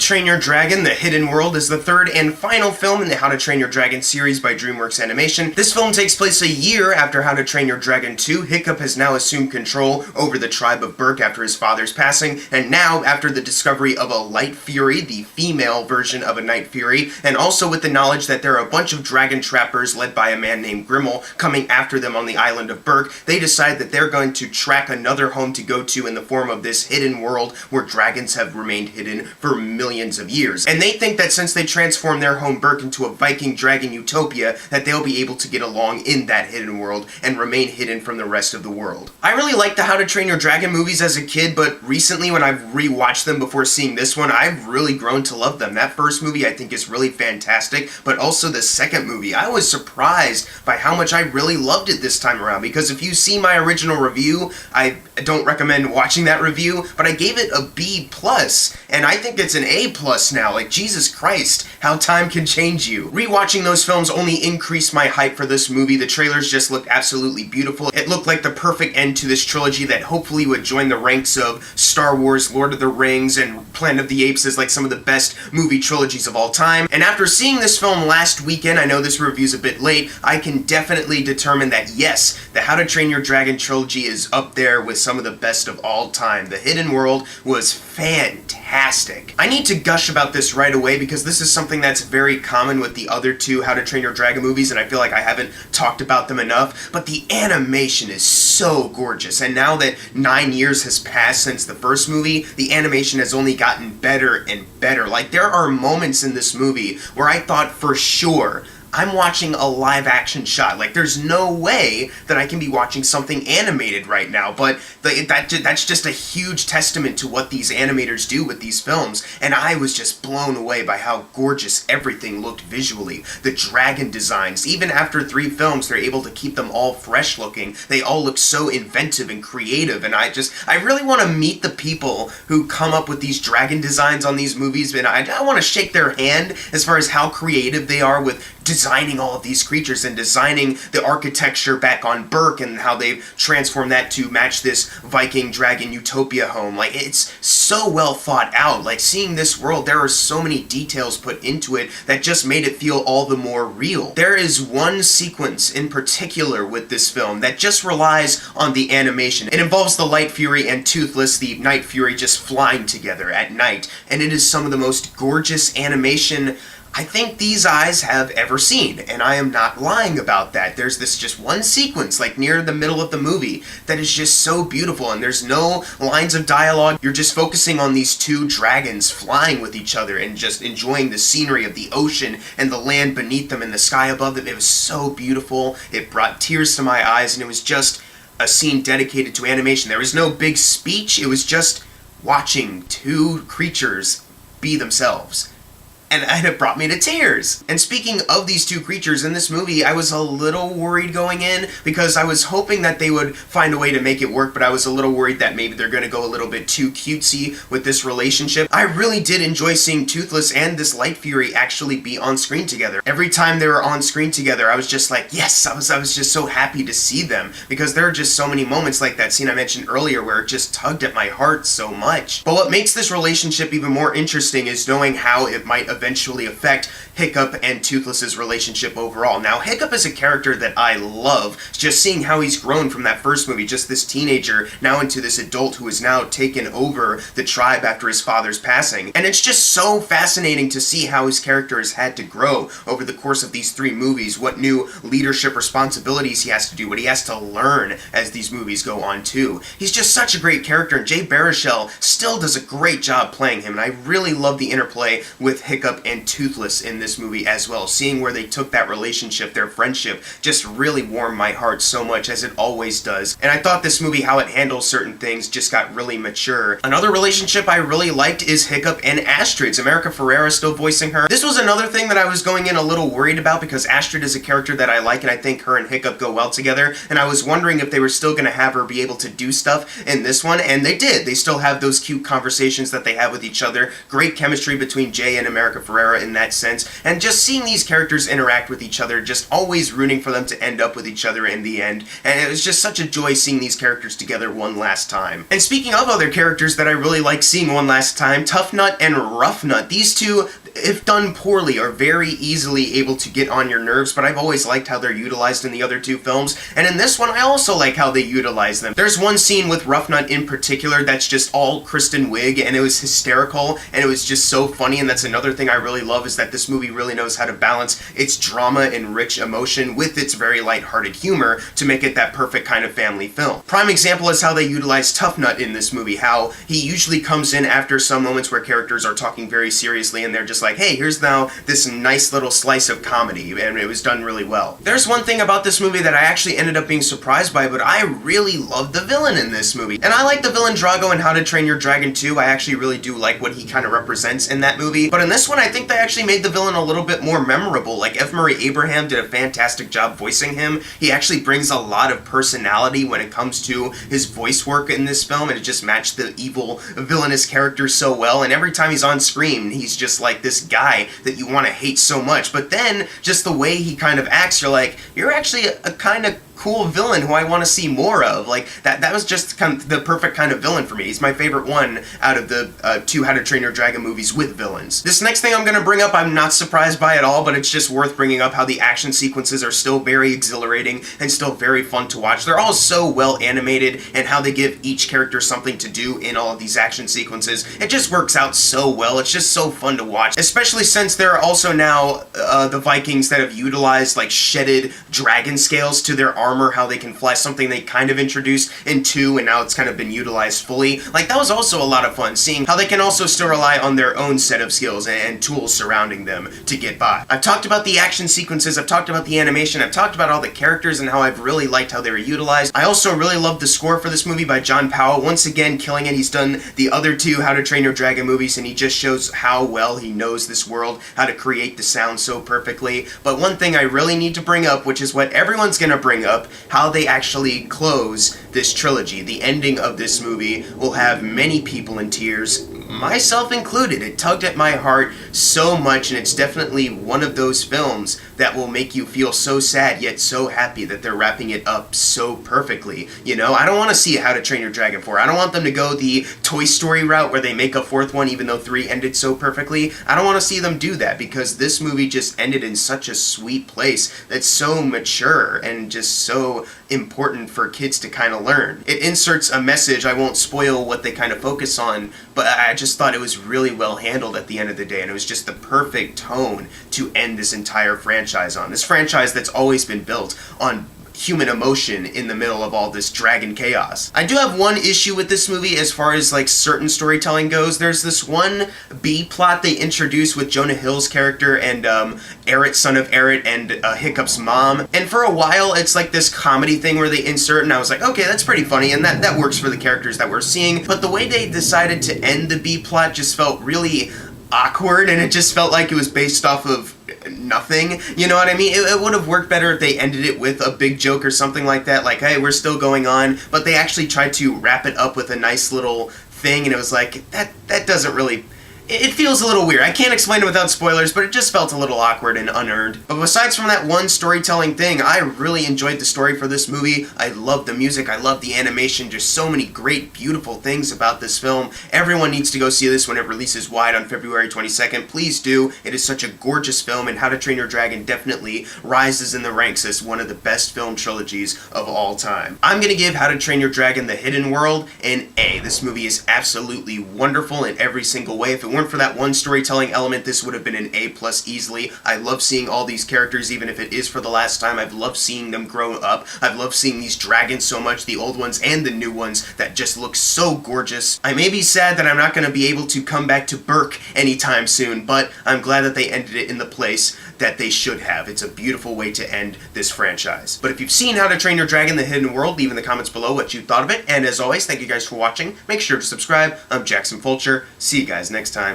Train Your Dragon: The Hidden World is the third and final film in the How to Train Your Dragon series by DreamWorks Animation. This film takes place a year after How to Train Your Dragon 2. Hiccup has now assumed control over the tribe of Berk after his father's passing, and now after the discovery of a Light Fury, the female version of a Night Fury, and also with the knowledge that there are a bunch of dragon trappers led by a man named Grimmel coming after them on the island of Berk, they decide that they're going to track another home to go to in the form of this hidden world where dragons have remained hidden for millions of years. And they think that since they transform their home Berk into a Viking dragon utopia, that they'll be able to get along in that hidden world and remain hidden from the rest of the world. I really liked the How to Train Your Dragon movies as a kid, but recently when I've rewatched them before seeing this one, I've really grown to love them. That first movie I think is really fantastic, but also the second movie. I was surprised by how much I really loved it this time around, because if you see my original review, I don't recommend watching that review, but I gave it a B+, and I think it's an A+ now. Like, Jesus Christ, how time can change you. Rewatching those films only increased my hype for this movie. The trailers just looked absolutely beautiful. It looked like the perfect end to this trilogy that hopefully would join the ranks of Star Wars, Lord of the Rings, and Planet of the Apes as like some of the best movie trilogies of all time. And after seeing this film last weekend, I know this review's a bit late, I can definitely determine that yes, the How to Train Your Dragon trilogy is up there with some of the best of all time. The Hidden World was fantastic. I need to gush about this right away because this is something that's very common with the other two How to Train Your Dragon movies, and I feel like I haven't talked about them enough, but the animation is so gorgeous, and now that 9 years has passed since the first movie, the animation has only gotten better and better. Like, there are moments in this movie where I thought for sure I'm watching a live action shot. Like, there's no way that I can be watching something animated right now, but that's just a huge testament to what these animators do with these films, and I was just blown away by how gorgeous everything looked visually. The dragon designs, even after 3 films, they're able to keep them all fresh looking. They all look so inventive and creative, and I really want to meet the people who come up with these dragon designs on these movies, and I want to shake their hand as far as how creative they are with designing all of these creatures and designing the architecture back on Berk and how they've transformed that to match this Viking dragon utopia home. Like, it's so well thought out. Like, seeing this world, there are so many details put into it that just made it feel all the more real. There is one sequence in particular with this film that just relies on the animation. It involves the Light Fury and Toothless, the Night Fury, just flying together at night, and it is some of the most gorgeous animation I think these eyes have ever seen, and I am not lying about that. There's this just one sequence, like near the middle of the movie, that is just so beautiful, and there's no lines of dialogue. You're just focusing on these two dragons flying with each other and just enjoying the scenery of the ocean and the land beneath them and the sky above them. It was so beautiful. It brought tears to my eyes, and it was just a scene dedicated to animation. There was no big speech. It was just watching two creatures be themselves. And it brought me to tears. And speaking of these two creatures in this movie, I was a little worried going in because I was hoping that they would find a way to make it work, but I was a little worried that maybe they're going to go a little bit too cutesy with this relationship. I really did enjoy seeing Toothless and this Light Fury actually be on screen together. Every time they were on screen together, I was just like, yes, I was just so happy to see them, because there are just so many moments like that scene I mentioned earlier where it just tugged at my heart so much. But what makes this relationship even more interesting is knowing how it might eventually affect Hiccup and Toothless's relationship overall. Now, Hiccup is a character that I love, just seeing how he's grown from that first movie, just this teenager, now into this adult who has now taken over the tribe after his father's passing. And it's just so fascinating to see how his character has had to grow over the course of these 3 movies, what new leadership responsibilities he has to do, what he has to learn as these movies go on too. He's just such a great character, and Jay Baruchel still does a great job playing him, and I really love the interplay with Hiccup and Toothless in this movie as well. Seeing where they took that relationship, their friendship, just really warmed my heart so much, as it always does. And I thought this movie, how it handles certain things, just got really mature. Another relationship I really liked is Hiccup and Astrid's. America Ferrera still voicing her. This was another thing that I was going in a little worried about, because Astrid is a character that I like, and I think her and Hiccup go well together, and I was wondering if they were still going to have her be able to do stuff in this one, and they did. They still have those cute conversations that they have with each other. Great chemistry between Jay and America America Ferrera in that sense, and just seeing these characters interact with each other, just always rooting for them to end up with each other in the end, and it was just such a joy seeing these characters together one last time. And speaking of other characters that I really like seeing one last time, Tough Nut and Rough Nut. These two, if done poorly, are very easily able to get on your nerves, but I've always liked how they're utilized in the other two films, and in this one I also like how they utilize them. There's one scene with Rough Nut in particular that's just all Kristen Wiig, and it was hysterical, and it was just so funny, and that's another thing I really love, is that this movie really knows how to balance its drama and rich emotion with its very lighthearted humor to make it that perfect kind of family film. Prime example is how they utilize Tough Nut in this movie, how he usually comes in after some moments where characters are talking very seriously, and they're just like, hey, here's now this nice little slice of comedy, and it was done really well. There's one thing about this movie that I actually ended up being surprised by, but I really loved the villain in this movie. And I like the villain Drago in How to Train Your Dragon 2. I actually really do like what he kind of represents in that movie, but in this one I think they actually made the villain a little bit more memorable. Like, F. Murray Abraham did a fantastic job voicing him. He actually brings a lot of personality when it comes to his voice work in this film, and it just matched the evil, villainous character so well, and every time he's on screen, he's just like this guy that you want to hate so much, but then just the way he kind of acts, you're like, you're actually a kind of cool villain who I want to see more of. Like, that was just kind of the perfect kind of villain for me. He's my favorite one out of the two How to Train Your Dragon movies with villains. This next thing I'm going to bring up, I'm not surprised by at all, but it's just worth bringing up how the action sequences are still very exhilarating and still very fun to watch. They're all so well animated, and how they give each character something to do in all of these action sequences, it just works out so well. It's just so fun to watch, especially since there are also now the Vikings that have utilized like shedded dragon scales to their armor, how they can fly, something they kind of introduced in 2, and now it's kind of been utilized fully. Like, that was also a lot of fun, seeing how they can also still rely on their own set of skills and tools surrounding them to get by. I've talked about the action sequences, I've talked about the animation, I've talked about all the characters and how I've really liked how they were utilized. I also really love the score for this movie by John Powell, once again killing it. He's done the other two How to Train Your Dragon movies, and he just shows how well he knows this world, how to create the sound so perfectly. But one thing I really need to bring up, which is what everyone's gonna bring up, how they actually close this trilogy. The ending of this movie will have many people in tears, myself included. It tugged at my heart so much, and it's definitely one of those films that will make you feel so sad yet so happy that they're wrapping it up so perfectly. You know, I don't want to see How to Train Your Dragon 4. I don't want them to go the Toy Story route where they make a fourth one even though 3 ended so perfectly. I don't want to see them do that, because this movie just ended in such a sweet place that's so mature and just so important for kids to kind of learn. It inserts a message. I won't spoil what they kind of focus on, but I just thought it was really well handled at the end of the day, and it was just the perfect tone to end this entire franchise on. This franchise that's always been built on human emotion in the middle of all this dragon chaos. I do have one issue with this movie as far as like certain storytelling goes. There's this one B plot they introduced with Jonah Hill's character and Eret, son of Eret, and Hiccup's mom. And for a while it's like this comedy thing where they insert, and I was like, okay, that's pretty funny, and that works for the characters that we're seeing. But the way they decided to end the B plot just felt really awkward, and it just felt like it was based off of nothing. You know what I mean? It would have worked better if they ended it with a big joke or something like that, like, hey, we're still going on, but they actually tried to wrap it up with a nice little thing, and it was like, that doesn't really... It feels a little weird. I can't explain it without spoilers, but it just felt a little awkward and unearned. But besides from that one storytelling thing, I really enjoyed the story for this movie. I love the music, I love the animation, just so many great, beautiful things about this film. Everyone needs to go see this when it releases wide on February 22nd. Please do. It is such a gorgeous film, and How to Train Your Dragon definitely rises in the ranks as one of the best film trilogies of all time. I'm gonna give How to Train Your Dragon: The Hidden World an A. This movie is absolutely wonderful in every single way. If it weren't for that one storytelling element, this would have been an A+ easily. I love seeing all these characters, even if it is for the last time. I've loved seeing them grow up. I've loved seeing these dragons so much, the old ones and the new ones that just look so gorgeous. I may be sad that I'm not going to be able to come back to Berk anytime soon, but I'm glad that they ended it in the place that they should have. It's a beautiful way to end this franchise. But if you've seen How to Train Your Dragon: The Hidden World, leave in the comments below what you thought of it. And as always, thank you guys for watching. Make sure to subscribe. I'm Jackson Fulcher. See you guys next time.